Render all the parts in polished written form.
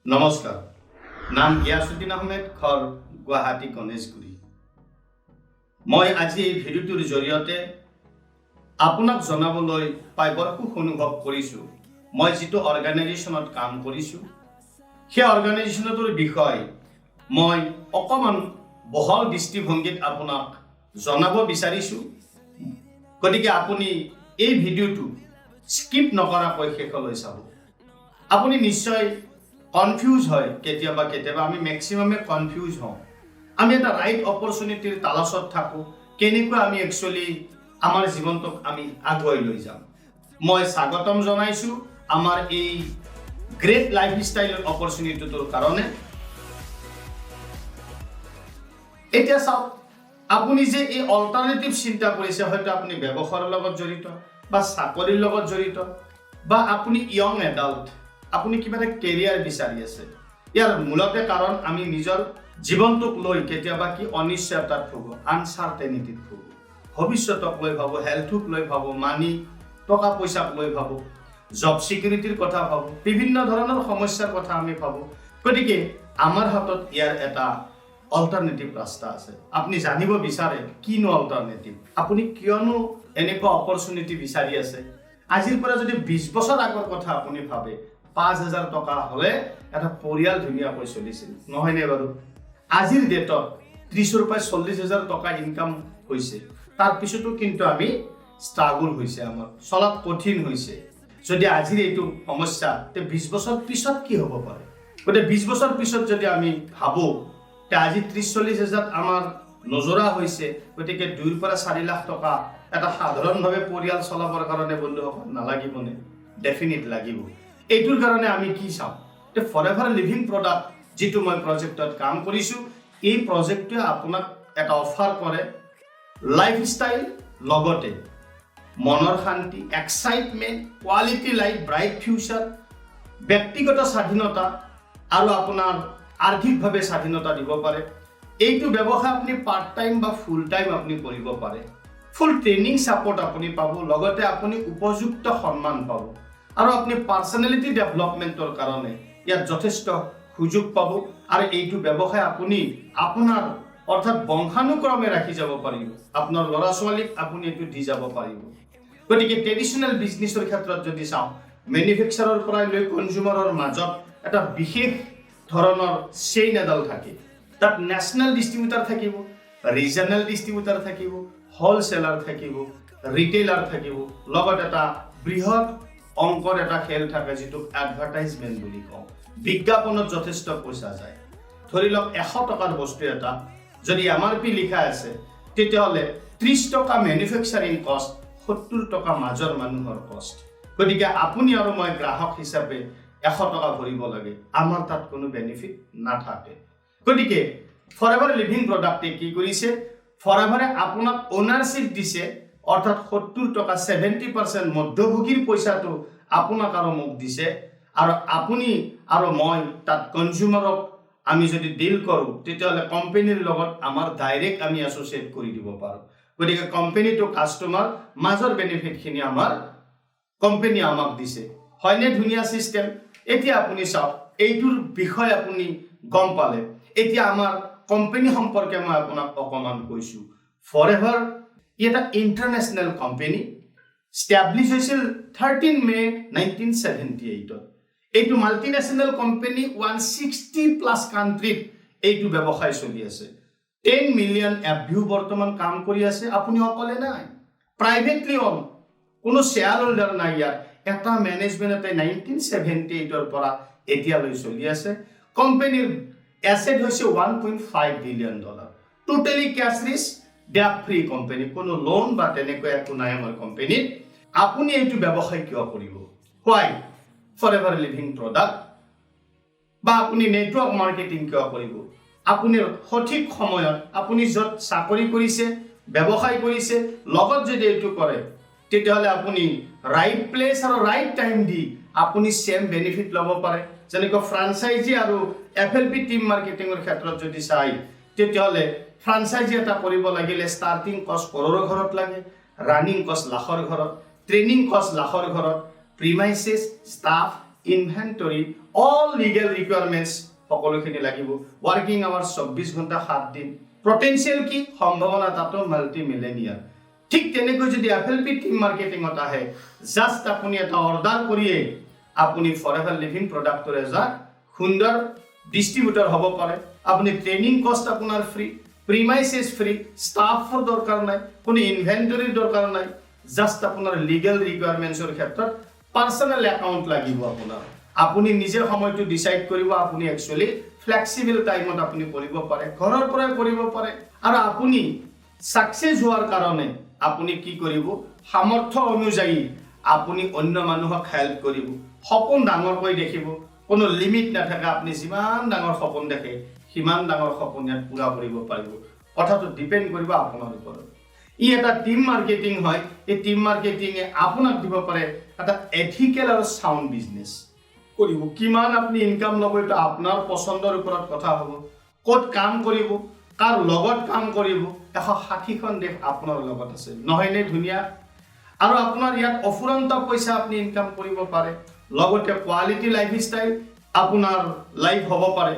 নমস্কাৰ নাম গিয়াছুদ্দিন আহমেদ ঘৰ গুৱাহাটী গণেশগুৰি মই আজি এই ভিডিঅ'টোৰ জৰিয়তে আপোনাক জনাবলৈ পাই বৰ সুখ অনুভৱ কৰিছোঁ মই যিটো অৰ্গেনাইজেশ্যনত কাম কৰিছোঁ সেই অৰ্গেনাইজেশ্যনটোৰ বিষয় মই অকমান বহল দৃষ্টিভংগীত আপোনাক জনাব বিচাৰিছোঁ গতিকে আপুনি এই ভিডিঅ'টো স্কিপ নকৰাকৈ শেষলৈ চাব আপুনি নিশ্চয় কনফিউজ হয় কেতিয়াবা আমি ম্যাক্সিমামে কনফিউজ হওঁ আমি এটা ৰাইট অপৰচুনিটিৰ তালাশত থাকো কেনেকৈ আমি একচুয়ালি আমাৰ জীৱনটোক আমি আগুৱাই লৈ যাম মই স্বাগতম জনাইছো আমাৰ এই গ্ৰেট লাইফষ্টাইল অপৰচুনিটিটোৰ কাৰণে এতিয়া চাওক আপুনি যে এই অল্টাৰনেটিভ চিন্তা কৰিছে হয়তো আপুনি ব্যৱসায়ৰ লগত জড়িত বা চাকৰিৰ লগত জড়িত বা আপুনি ইয়ং এডাল্ট আপুনি কিবা এটা কেৰিয়াৰ বিচাৰি আছে ইয়াৰ মূলতে কাৰণ আমি নিজৰ জীৱনটোক লৈ কেতিয়াবা কি অনিশ্চয়তাত ভোগো আনসাৰ্টেনিটিত ভোগো ভৱিষ্যতক লৈ ভাবো হেলথক লৈ ভাবো মানি টকা পইচাক লৈ ভাবো জব সিকিউৰিটিৰ কথা ভাবো বিভিন্ন ধৰণৰ সমস্যাৰ কথা আমি ভাবো গতিকে আমাৰ হাতত ইয়াৰ এটা অল্টাৰনেটিভ ৰাস্তা আছে আপুনি জানিব বিচাৰে কিনো অল্টাৰনেটিভ আপুনি কিয়নো এনেকুৱা অপৰচুনিটি বিচাৰি আছে আজিৰ পৰা যদি 20 বছৰ আগৰ কথা আপুনি ভাবে 5,000 টকা হলে এটা পৰিয়াল ধুনীয়াকৈ চলিছিল নহয় নে বাৰু আজিৰ ডেটত 30 পৰা 40,000 টকা ইনকাম হৈছে তাৰ পিছতো কিন্তু আমি ষ্ট্ৰাগল হৈছে আমাৰ চলাত কঠিন হৈছে যদি আজিৰ এইটো সমস্যা তে 20 বছৰ পিছত কি হ'ব পাৰে গতে 20 বছৰ পিছত যদি আমি ভাবো তে আজি 30-40,000 আমাৰ নজৰা হৈছে গতিকে 2 পৰা 4 লাখ টকা এটা সাধাৰণভাৱে পৰিয়াল চলাবৰ কাৰণে বন্ধুসকল নালাগিবনে ডেফিনিট লাগিব এইটোৰ কাৰণে আমি কি চাওঁ তে ফৰএভাৰ লিভিং প্ৰডাক্ট যেটো মই প্ৰজেক্টত কাম কৰিছো এই প্ৰজেক্টে আপোনাক এটা অফাৰ কৰে লাইফষ্টাইল লগতে মনৰ শান্তি excitement quality life bright future ব্যক্তিগত স্বাধীনতা আৰু আপোনাৰ আৰ্থিকভাৱে স্বাধীনতা দিব পাৰে এইটো ব্যৱসায় আপুনি পাৰ্ট টাইম বা ফুল টাইম আপুনি কৰিব পাৰে ফুল ট্ৰেইনিং সাপোৰ্ট আপুনি পাব লগতে আপুনি উপযুক্ত সন্মান পাব আৰু আপুনি পাৰ্সোনালিটি ডেভেলপমেন্টৰ কাৰণে ইয়াত যথেষ্ট সুযোগ পাব আৰু এইটো ব্যৱসায় আপুনি আপোনাৰ অৰ্থাৎ বংশানুক্ৰমে ৰাখি যাব পাৰিব আপোনাৰ ল'ৰা ছোৱালীক আপুনি এইটো দি যাব পাৰিব গতিকে ট্ৰেডিশনেল বিজনেছৰ ক্ষেত্ৰত যদি চাওঁ মেনুফেকচাৰৰ পৰা লৈ কনজিউমাৰৰ মাজত এটা বিশেষ ধৰণৰ চেইন এডাল থাকে তাত নেশনেল ডিস্ট্ৰিবিউটাৰ থাকিব ৰিজনেল ডিস্ট্ৰিবিউটাৰ থাকিব হোলসেলাৰ থাকিব ৰিটেইলাৰ থাকিব লগত এটা বৃহৎ অংকৰ এটা খেল থাকে যেটো এডভাৰটাইজমেন্ট বুলি কওঁ বিজ্ঞাপনত যথেষ্ট পইচা যায় ধৰি লওক 100 টকাৰ বস্তু এটা যদি এমআৰপি লিখা আছে তেতিয়াহলে 30 টকা ম্যানুফেকচাৰিং কষ্ট 70 টকা মাজৰ মানুহৰ কষ্ট গতিকে আপুনি আৰু মই গ্ৰাহক হিচাপে 100 টকা ভৰিব লাগে আমাৰ তাত কোনো বেনিফিট নাথাকে গতিকে ফৰএভাৰ লিভিং প্ৰডাক্টে কি কৰিছে ফৰএভাৰে আপোনাক ওনাৰশিপ দিছে অৰ্থাৎ 70 টকা 70% মধ্যভোগীৰ পইচাটো আপোনাক আৰু মোক দিছে আৰু আপুনি আৰু মই তাত কনজিউমাৰক আমি যদি ডিল কৰো তেতিয়াহলে কোম্পানীৰ লগত আমাৰ ডাইৰেক্ট আমি এসোসিয়েট কৰি দিব পাৰো গতিকে কোম্পানী টু কাস্টমাৰ মাজৰ বেনিফিট খিনি আমাৰ কোম্পানী আমাক দিছে হয়নে ধুনীয়া সিস্টেম এতিয়া আপুনি চাওক এইটোৰ বিষয় আপুনি গম পালে এতিয়া আমাৰ কোম্পানী সম্পৰ্কে মই আপোনাক অকমান কৈছো ফৰএভাৰ এটা ইন্টাৰনেশনাল কোম্পানী স্টাবলিশ হৈছিল 13 মে 1978 এইটো মাল্টিনেশনাল কোম্পানী 160 প্লাস কান্ট্ৰীত এইটো ব্যৱসায় চলি আছে 10 মিলিয়ন এভিউ বৰ্তমান কাম কৰি আছে আপুনি অকলে নাই প্ৰাইভেটলি অন কোনো শেয়াৰ হোল্ডাৰ নাই ইয়াত এটা মেনেজমেন্টে 1978 ৰ পৰা এতিয়ালৈ চলি আছে কোম্পানীৰ এসেট হৈছে 1.5 billion dollar totally cash risk debt free company কোনো লোন বা তেনেকৈ একো নাই আমাৰ কোম্পানীত আপুনি এইটো ব্যৱসায় কিয় কৰিব হোৱাই ফৰএভাৰ লিভিং প্ৰডাক্ট বা আপুনি নেটৱৰ্ক মাৰ্কেটিং কিয় কৰিব আপুনি সঠিক সময়ত আপুনি যত চাকৰি কৰিছে ব্যৱসায় কৰিছে লগত যদি এইটো কৰে তেতিয়াহলে আপুনি ৰাইট প্লেস আৰু ৰাইট টাইম দি আপুনি সেম বেনিফিট ল'ব পাৰে যেনেকৈ ফ্ৰাঞ্চাইজি আৰু এফএলপি টিম মাৰ্কেটিংৰ ক্ষেত্ৰত যদি চাই তেতিয়াহলে ফ্ৰাঞ্চাইজি এটা কৰিব লাগিলে ষ্টাৰ্টিং কষ্ট কৰৰৰ ঘৰত লাগে ৰানিং কষ্ট লাখৰ ঘৰত ট্ৰেইনিং কষ্ট লাখৰ ঘৰত premises staff inventory all legal requirements সকলোখিনি লাগিব ৱৰ্কিং আৱাৰ্ছ 24 ঘণ্টা 7 দিন পটেনচিয়েল কি সম্ভাৱনা তাতো মাল্টি মিলেনিয়াৰ ঠিক তেনেকৈ যদি FLP টিম মাৰ্কেটিঙত আহে জাষ্ট আপুনি এটা অৰ্ডাৰ কৰিয়ে আপুনি ফৰএভাৰ লিভিং প্ৰডাক্টৰ এজন সুন্দৰ ডিস্ট্ৰিবিউটৰ হ'ব পাৰে আপুনি ট্ৰেইনিং কষ্ট আপোনাৰ ফ্ৰী প্ৰিমাইসেস ফ্ৰী ষ্টাফৰ দৰকাৰ নাই কোনো ইনভেন্টৰীৰ দৰকাৰ নাই জাষ্ট আপোনাৰ লিগেল ৰিকুৱাৰমেণ্টছৰ ক্ষেত্ৰত পাৰ্সোনাল একাউণ্ট লাগিব আপোনাৰ আপুনি নিজে সময়টো ডিসাইড কৰিব আপুনি একচুয়ালি ফ্লেক্সিবল টাইমত আপুনি কৰিব পাৰে ঘৰৰ পৰা কৰিব পাৰে আৰু আপুনি সাকসেস হোৱাৰ কাৰণে আপুনি কি কৰিব সামৰ্থ্য অনুযায়ী আপুনি অন্য মানুহক হেল্প কৰিব সপোন ডাঙৰকৈ দেখিব কোনো লিমিট নাথাকে আপুনি যিমান ডাঙৰ সপোন দেখে সিমান ডাঙৰ সপোন ইয়াত পুৰা কৰিব পাৰিব কথাটো ডিপেন্ড কৰিব আপোনাৰ ওপৰত ই এটা টিম মাৰ্কেটিং হয় এই টিম মাৰ্কেটিংয়ে আপোনাক দিব পাৰে এটা এথিকেল আৰু সাউন্ড বিজনেস কৰিব কিমান আপুনি ইনকাম ল'ব এটা আপোনাৰ পছন্দৰ ওপৰত কথা হ'ব ক'ত কাম কৰিব কাৰ লগত কাম কৰিব 160 খন দেশ আপোনাৰ লগত আছে নহয়নে ধুনিয়া আৰু আপোনাৰ ইয়াত অফুৰন্ত পইচা আপুনি ইনকাম কৰিব পাৰে লগতে কোৱালিটি লাইফষ্টাইল আপোনাৰ লাইফ হ'ব পাৰে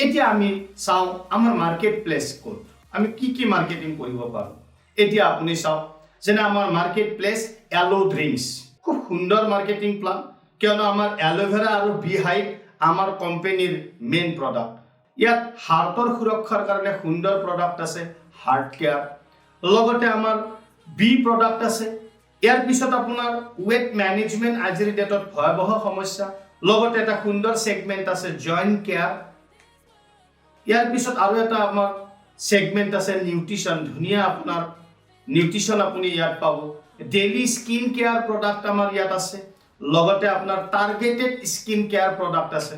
এতিয়া আমি চাও আমাৰ মাৰ্কেট প্লেস ক'ত আমি কি মাৰ্কেটিং কৰিব পাৰো এতিয়া আপুনি চাও যেনে আমাৰ মাৰ্কেট প্লেস এলো ড্ৰিংকস খুব সুন্দৰ মাৰ্কেটিং প্লান কিয়নো আমাৰ এলোভেৰা আৰু বিহাইড আমাৰ কোম্পানীৰ মেইন প্ৰডাক্ট ইয়াত হাৰ্টৰ সুৰক্ষাৰ কাৰণে সুন্দৰ প্ৰডাক্ট আছে হাৰ্ট কেয়াৰ লগতে আমাৰ বি প্ৰডাক্ট আছে ইয়াৰ পিছত আপোনাৰ ওয়েট ম্যানেজমেন্ট আজিৰ ডেটত ভয়াবহ সমস্যা লগতে এটা সুন্দৰ সেগমেন্ট আছে জয়েন্ট কেয়াৰ ইয়াৰ পিছত আৰু এটা আমাৰ সেগমেন্ট আছে নিউট্ৰিশন ধুনিয়া আপোনাৰ নিউট্ৰিশন আপুনি ইয়াত পাব ডেইলি স্কিন কেয়াৰ প্ৰডাক্ট আমাৰ ইয়াত আছে লগতে আপোনাৰ টাৰ্গেটেড স্কিন কেয়াৰ প্ৰডাক্ট আছে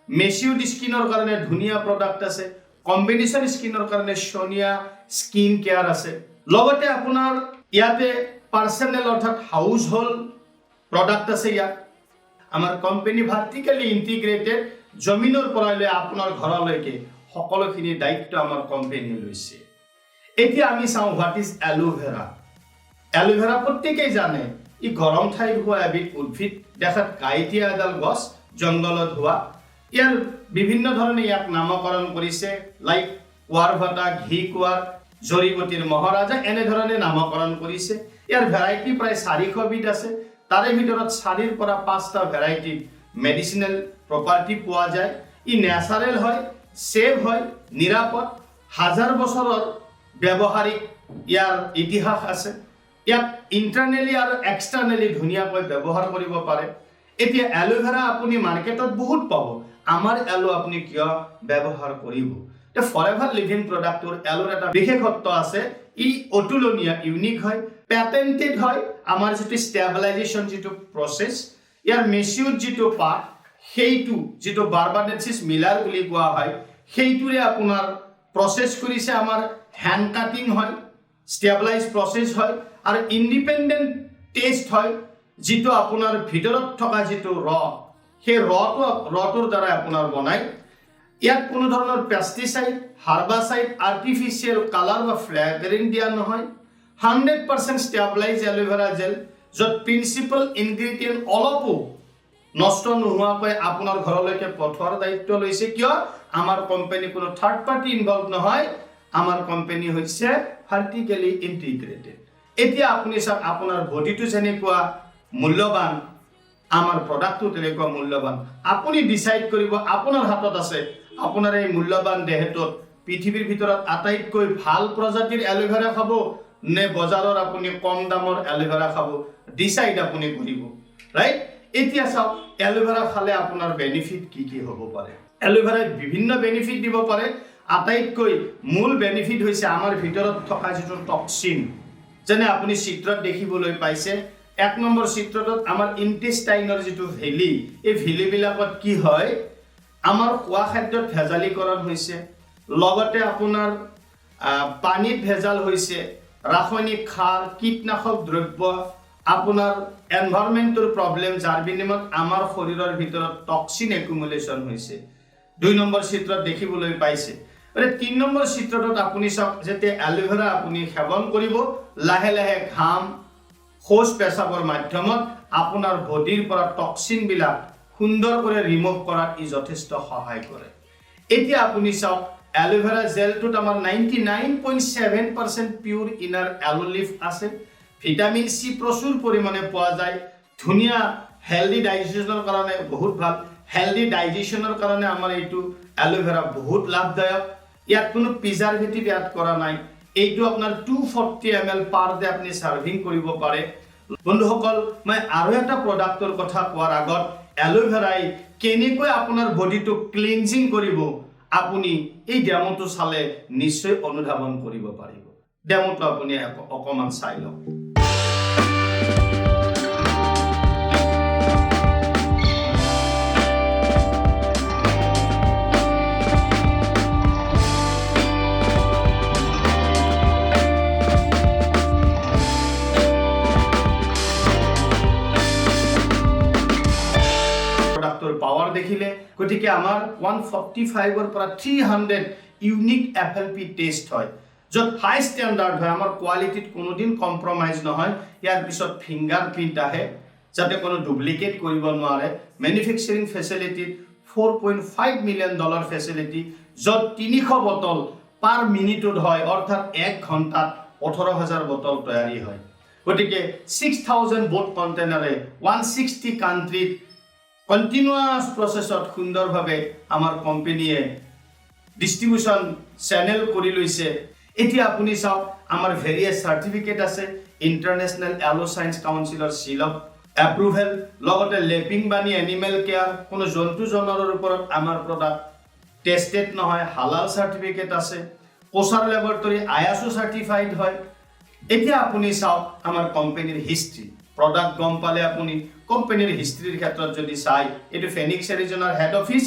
মেচিউড স্কিনৰ কাৰণে ধুনিয়া প্ৰডাক্ট আছে কম্বিনেশন স্কিনৰ কাৰণে সোনিয়া স্কিন কেয়াৰ আছে লগতে আপোনাৰ ইয়াতে পাৰ্সোনেল অৰ্থাৎ হাউস হোল্ড প্ৰডাক্ট আছে ইয়াত আমাৰ কোম্পানী ভাৰ্টিক্যালি ইন্টিগ্ৰেটেড জমিনৰ পৰা লৈ আপোনাৰ ঘৰলৈকে সকলোখিনি দায়িত্ব আমাৰ কোম্পানী লৈছে এতিয়া আমি চাও হোৱাট ইজ এলোভেৰা এলোভেৰা প্ৰত্যেকই জানে ই গৰম ঠাইত হোৱা এবিধ উদ্ভিদ দেখাত কাইটিয়া এডাল গছ জংগলত হোৱা ইয়াৰ বিভিন্ন ধৰণে ইয়াক নামকৰণ কৰিছে লাইক কুৱাৰ ঘি কুৱাৰ জৰিবতীৰ মহাৰাজা এনে ধৰণে নামকৰণ কৰিছে ইয়াৰ ভেৰাইটি প্ৰায় 400 বিধ আছে তাৰে ভিতৰত 4 পৰা 5টা ভেৰাইটি মেডিচিনেল প্ৰপাৰ্টি পোৱা যায় ই ন্যাচাৰেল হয় সেভ হয় নিৰাপদ হাজাৰ বছৰৰ ব্যৱহাৰিক ইয়াৰ ইতিহাস আছে ইয়াক ইন্টাৰনেলি আৰু এক্সটাৰনেলি ধুনিয়াকৈ ব্যৱহাৰ কৰিব পাৰে এতিয়া এলোভেৰা আপুনি মাৰ্কেটত বহুত পাব আমাৰ এলো আপুনি কিয় ব্যৱহাৰ কৰিব তে ফৰএভাৰ লিভিং প্ৰডাক্টৰ এলোৰ এটা বিশেষত্ব আছে ই অতুলনীয় ইউনিক হয় পেটেন্টেড হয় আমাৰ যেটো ষ্টেবিলাইজেচন যেটো প্ৰসেস ইয়াৰ মেচিউড যেটো পাৰ্ট সেইটো যেটো বাৰবাডেন্সিছ মিলাৰ বুলি কোৱা হয় সেইটোৰে আপোনাৰ প্ৰসেস কৰিছে আমাৰ হ্যান্ড কাটিং হয় ষ্টেবিলাইজ প্ৰসেস হয় আৰু ইন্ডিপেন্ডেন্ট টেষ্ট হয় যেটো আপোনাৰ ভিতৰত থকা যেটো সেই ৰটোৰ দ্বাৰা আপোনাৰ বনাই ইয়াত কোনো ধৰণৰ পেস্টিসাইড হাৰ্বাসাইড আৰ্টিফিশিয়াল কালাৰ বা ফ্লেভাৰিং দিয়া নহয় 100% ষ্টেবিলাইজ এলোভেৰা জেল যত প্ৰিন্সিপাল ইনগ্ৰেডিয়েন্ট অলপো নষ্ট নোহোৱাকৈ আপোনাৰ ঘৰলৈকে পঠোৱাৰ দায়িত্ব লৈছে কিয় আমাৰ কোম্পানী কোনো থাৰ্ড পাৰ্টি ইনভলভ নহয় আমাৰ কোম্পানী হৈছে ভাৰ্টিক্যালি ইন্টিগ্ৰেটেড এতিয়া আপুনি সব আপোনাৰ বডিটো যেনেকুৱা মূল্যৱান আমাৰ প্ৰডাক্টটো তেনেকুৱা মূল্যৱান আপুনি ডিসাইড কৰিব আপোনাৰ হাতত আছে আপোনাৰ এই মূল্যৱান দেহটোত পৃথিৱীৰ ভিতৰত আটাইতকৈ ভাল প্ৰজাতিৰ এলোভেৰা খাব নে বজাৰৰ আপুনি কম দামৰ এলোভেৰা খাব ডিসাইড আপুনি কৰিব ৰাইট এতিয়া চাওক এলোভেৰা খালে আপোনাৰ বেনিফিট কি হ'ব পাৰে এলোভেৰাই বিভিন্ন বেনিফিট দিব পাৰে আটাইতকৈ মূল বেনিফিট হৈছে আমাৰ ভিতৰত থকা যেটো টক্সিন যেনে আপুনি চিত্ৰত দেখিবলৈ পাইছে 1 নম্বৰ চিত্ৰটোত আমাৰ ইন্টেষ্টাইনৰ যেটো ভেলি এই ভেলি বিলাকত কি হয় আমাৰ খোৱা খাদ্যত ভেজালীকৰণ হৈছে লগতে আপোনাৰ পানীত ভেজাল হৈছে ৰাসায়নিক সাৰ কীটনাশক দ্ৰব্য আপোনাৰ এনভায়ৰনমেন্টৰ প্ৰবলেম যাৰ বিনিময়ত আমাৰ শৰীৰৰ ভিতৰত টক্সিন একুমুলেশন হৈছে 2 নম্বৰ চিত্ৰত দেখিবলৈ পাইছে আৰু 3 নম্বৰ চিত্ৰটোত আপুনি সব যেতে এলোভেৰা আপুনি সেৱন কৰিব লাহে লাহে ঘাম খোজ পেছাবৰ মাধ্যমত আপোনাৰ বডিৰ পৰা টক্সিন বিলাক সুন্দৰ কৰি ৰিমুভ কৰাত ই যথেষ্ট সহায় কৰে এতিয়া আপুনি চাওক এলোভেৰা জেলটোত আমাৰ 99.7% পিওৰ ইনাৰ অ্যালো লিফ আছে ভিটামিন সি প্ৰচুৰ পৰিমাণে পোৱা যায় ধুনিয়া হেলদি ডাইজেশনৰ কাৰণে বহুত ভাল হেলদি ডাইজেশনৰ কাৰণে আমাৰ এইটো এলোভেৰা বহুত লাভদায়ক ইয়াত কোনো প্ৰিজাৰভেটিভ এড কৰা নাই এইটো আপোনাৰ 240 ml পাৰ ডে আপুনি সাৰ্ভিং কৰিব পাৰে বন্ধুসকল মই আৰু এটা প্ৰডাক্টৰ কথা কোৱাৰ আগত এলোভেৰাই কেনেকৈ আপোনাৰ বডিটো ক্লিনজিং কৰিব আপুনি এই ডেমোটো চালে নিশ্চয় অনুধাৱন কৰিব পাৰিব ডেমোটো আপুনি অকমান চাই লওক পাওয়াৰ দেখিলে গতিকে আমাৰ 145 এৰ পৰা 300 ইউনিক এফএলপি টেস্ট হয় যত হাই স্ট্যান্ডাৰ্ড হয় আমাৰ কোয়ালিটিত কোনোদিন কম্প্ৰোমাইজ নহয় ইয়াৰ পিছত ফিঙ্গাৰপ্ৰিন্ট আহে যাতে কোনো ডুপ্লিকেট কৰিব নোৱাৰে ম্যানুফ্যাকচাৰিং ফ্যাসিলিটি $4.5 মিলিয়ন ফ্যাসিলিটি যত 300 বটল পাৰ মিনিটত হয় অৰ্থাৎ 1 ঘন্টাত 18000 বটল তৈয়াৰী হয় গতিকে 6000 বোট কন্টেইনাৰে 160 কান্ট্ৰিত কন্টিনিউয়াস প্ৰসেসত সুন্দৰভাবে আমাৰ কোম্পানিয়ে ডিস্ট্ৰিবিউশন চ্যানেল কৰি লৈছে এতিয়া আপুনি চাওক আমাৰ ভেৰিয়াছ সাৰ্টিফিকেট আছে ইন্টাৰনেশনাল এলো সায়েন্স কাউন্সিলৰ সিল অফ এপ্ৰুভেল লগতে লেপিং বানি এনিমেল কেয়াৰ কোনো জন্তু জনৰৰ ওপৰত আমাৰ প্ৰডাক্ট টেস্টেড নহয় হালাল সাৰ্টিফিকেট আছে কোসাৰ ল্যাবৰেটৰী আইএসও সাৰ্টিফাইড হয় এতিয়া আপুনি চাওক আমাৰ কোম্পানিৰ হিষ্ট্ৰী প্ৰোডাক্ট গম পালে আপুনি কোম্পানিৰ হিষ্ট্ৰীৰ ক্ষেত্ৰত যদি চাই এটো ফেনিক্স এৰিজোনাৰ হেড অফিস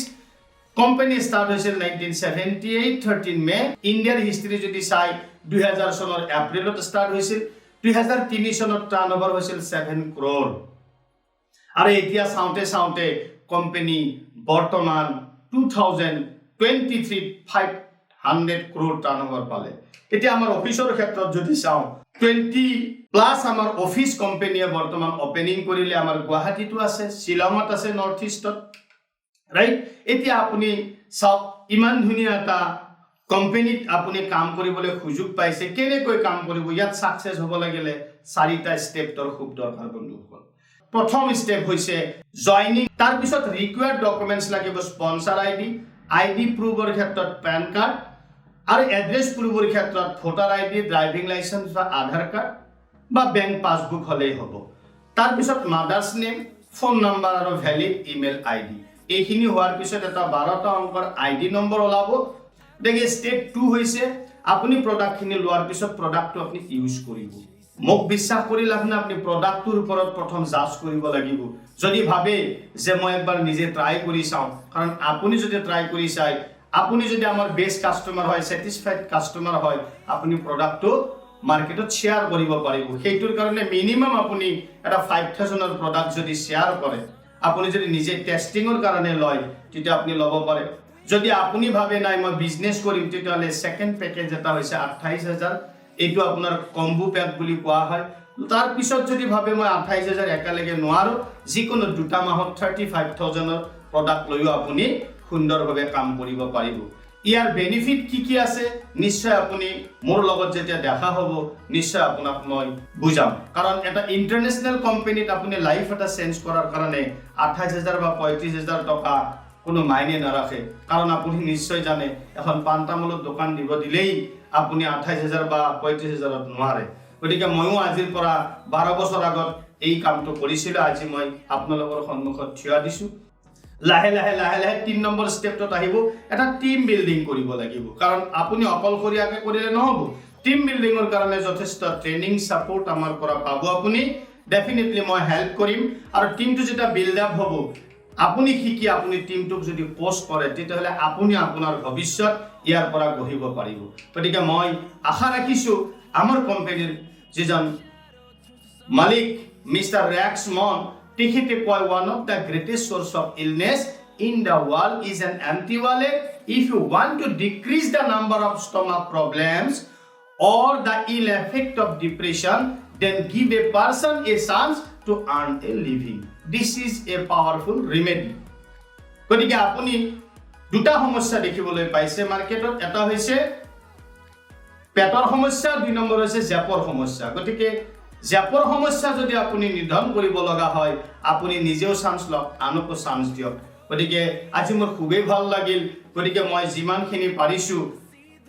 কোম্পানি স্টাৰ্ট হৈছিল 1978 13 মে ইন্ডিয়াৰ হিষ্ট্ৰী যদি চাই 2000 চনৰ এপ্ৰিলত স্টাৰ্ট হৈছিল 2003 চনত টাৰ্নওভাৰ হৈছিল 7 crore আৰু এতিয়া চাওঁতে কোম্পানি বৰ্তমান 2023 500 crore টাৰ্নওভাৰ পালে এতিয়া আমাৰ অফিসৰ ক্ষেত্ৰত যদি চাওঁ 20 প্লাস আমাৰ অফিস কোম্পানিয়ে বৰ্তমান ওপেনিং কৰিলে আমাৰ গুৱাহাটীটো আছে শিলঙত আছে নৰ্থ ইষ্টত ৰাইট এতিয়া আপুনি সব ইমান ধুনিয়া এটা কোম্পানিত আপুনি কাম কৰিবলৈ সুযোগ পাইছে কেনেকৈ কাম কৰিব ইয়াত সাকসেস হ'ব লাগিলে চাৰিটা স্টেপৰ খুব দৰকাৰ বন্ধুসকল প্ৰথম স্টেপ হৈছে জয়নিং তাৰ পিছত ৰিকোয়াৰ্ড ডকুমেন্টস লাগিব স্পন্সৰ আইডি প্ৰুফৰ ক্ষেত্ৰত প্যান কাৰ্ড আৰু এড্ৰেছ প্ৰুফৰ ক্ষেত্ৰত ভোটাৰ আইডি ড্ৰাইভিং লাইসেন্স বা আধাৰ কাৰ্ড বা বেংক পাসবুক হলেই হ'ব তাৰ পিছত মাদাৰ্স নেম ফোন নাম্বাৰ আৰু ভ্যালিড ইমেইল আইডি এইখিনি হোৱাৰ পিছত এটা 12টা অংকৰ আইডি নম্বৰ ওলাব দেখি স্টেপ 2 হৈছে আপুনি প্ৰডাক্টখিনি লোৱাৰ পিছত প্ৰডাক্টটো আপুনি ইউজ কৰিব মোক বিশ্বাস কৰি লাভ নাই আপুনি প্ৰডাক্টৰ ওপৰত প্ৰথম জাজ কৰিব লাগিব যদি ভাবে যে মই একবাৰ নিজে ট্ৰাই কৰি চাওঁ কাৰণ আপুনি যদি ট্ৰাই কৰি চাই আপুনি যদি আমাৰ বেস্ট কাস্টমাৰ হয় স্যাটিসফাইড কাস্টমাৰ হয় আপুনি প্ৰডাক্টটো মাৰ্কেটত শেয়াৰ কৰিব পাৰিব সেইটোৰ কাৰণে মিনিমাম আপুনি এটা 5000 এৰ প্ৰডাক্ট যদি শেয়াৰ কৰে আপুনি যদি নিজে টেস্টিংৰ কাৰণে লয় তেতিয়া আপুনি ল'ব পাৰে যদি আপুনি ভাবে নাই মই বিজনেস কৰিম তেতিয়ালে সেকেন্ড প্যাকেজ এটা হৈছে 28000 এইটো আপোনাৰ কম্বো প্যাক বুলি কোৱা হয় তাৰ পিছত যদি ভাবে মই 28000 একালগে নোৱাৰো যিকোনো দুটা মাহত 35000 এৰ প্ৰডাক্ট লৈও আপুনি সুন্দৰভাৱে কাম কৰিব পাৰিব ইয়াৰ বেনিফিট কি আছে নিশ্চয় আপুনি মোৰ লগত যেতিয়া দেখা হ'ব নিশ্চয় আপোনাক মই বুজাম কাৰণ এটা ইন্টাৰনেশনাল কোম্পানিত আপুনি লাইফ এটা চেঞ্জ কৰাৰ কাৰণে 28000 বা 35000 টকা কোনো মাইনে নাৰাখে কাৰণ আপুনি নিশ্চয় জানে এখন পান্তামূলৰ দোকান দিব দিলেই আপুনি 28000 বা 35000 নোৱাৰে গতিকে মইও আজিৰ পৰা 12 বছৰ আগত এই কামটো কৰিছিলো আজি মই আপোনালোকৰ সন্মুখত থিয়া দিছো লাহে লাহে 3 নম্বৰ স্টেপত আহিব এটা টিম বিল্ডিং কৰিব লাগিব কাৰণ আপুনি অকলশৰীয়াকৈ কৰিলে নহব টিম বিল্ডিংৰ কাৰণে যথেষ্ট ট্ৰেনিং সাপোৰ্ট আমাৰ পৰা পাব আপুনি ডেফিনেটলি মই হেল্প কৰিম আৰু টিমটো যেটা বিল্ড আপ হ'ব আপুনি শিকি আপুনি টিমটোক যদি পোষ্ট কৰে তেতিয়াহলে আপুনি আপোনাৰ ভৱিষ্যত ইয়াৰ পৰা গঢ়িব পাৰিব গতিকে মই আশা ৰাখিছো আমাৰ কোম্পানীৰ যিজন মালিক মিস্টাৰ ৰেক্স মন তেখেতে কয় one of the greatest source of illness in the world is an anti-wallet if you want to decrease the number of stomach problems or the ill effect of depression then give a person a chance to earn a living this is a powerful remedy গতিকে আপুনি দুটা সমস্যা দেখিবলৈ পাইছে মাৰ্কেটত এটা হৈছে পেটৰ সমস্যা 2 নম্বৰ হৈছে জেপৰ সমস্যা গতিকে জেপৰ সমস্যা যদি আপুনি নিৰ্ধাৰণ কৰিব লগা হয় আপুনি নিজেও চান্স লওক আনকো চান্স দিয়ক গতিকে আজি মোৰ খুবেই ভাল লাগিল গতিকে মই যিমানখিনি পাৰিছো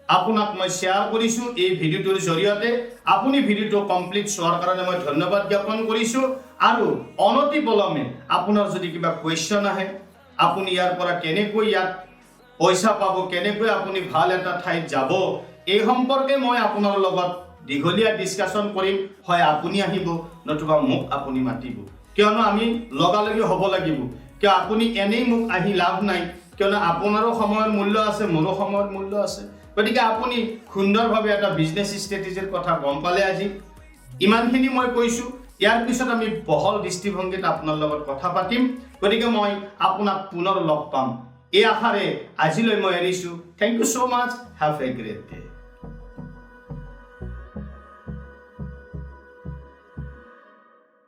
আপোনাক মই শ্বেয়াৰ কৰিছো এই ভিডিওটোৰ জৰিয়তে আপুনি ভিডিওটো কমপ্লিট চোৱাৰ কাৰণে মই ধন্যবাদ জ্ঞাপন কৰিছো আৰু অনতি পলমে আপোনাৰ যদি কিবা কোৱেশ্চন আহে আপুনি ইয়াৰ পৰা কেনেকৈ ইয়াত পইচা পাব কেনেকৈ আপুনি ভাল এটা ঠাইত যাব এই সম্পৰ্কে মই আপোনাৰ লগত দীঘলীয়া ডিসকাশন কৰিম হয় আপুনি আহিব নতুবা মোক আপুনি মাতিব কিয়নো আমি লগালগি হ'ব লাগিব কিয় আপুনি এনেই মোক আহি লাভ নাই কিয়নো আপোনাৰো সময়ৰ মূল্য আছে মোৰো সময়ৰ মূল্য আছে গতিকে আপুনি সুন্দৰভাৱে এটা বিজনেস ষ্ট্ৰেটেজিৰ কথা গম পালে আজি ইমানখিনি মই কৈছো ইয়াৰ পিছত আমি বহল দৃষ্টিভংগীত আপোনাৰ লগত কথা পাতিম গতিকে মই আপোনাক পুনৰ লগ পাম এই আশাৰে আজিলৈ মই এৰিছো thank you so much have a great day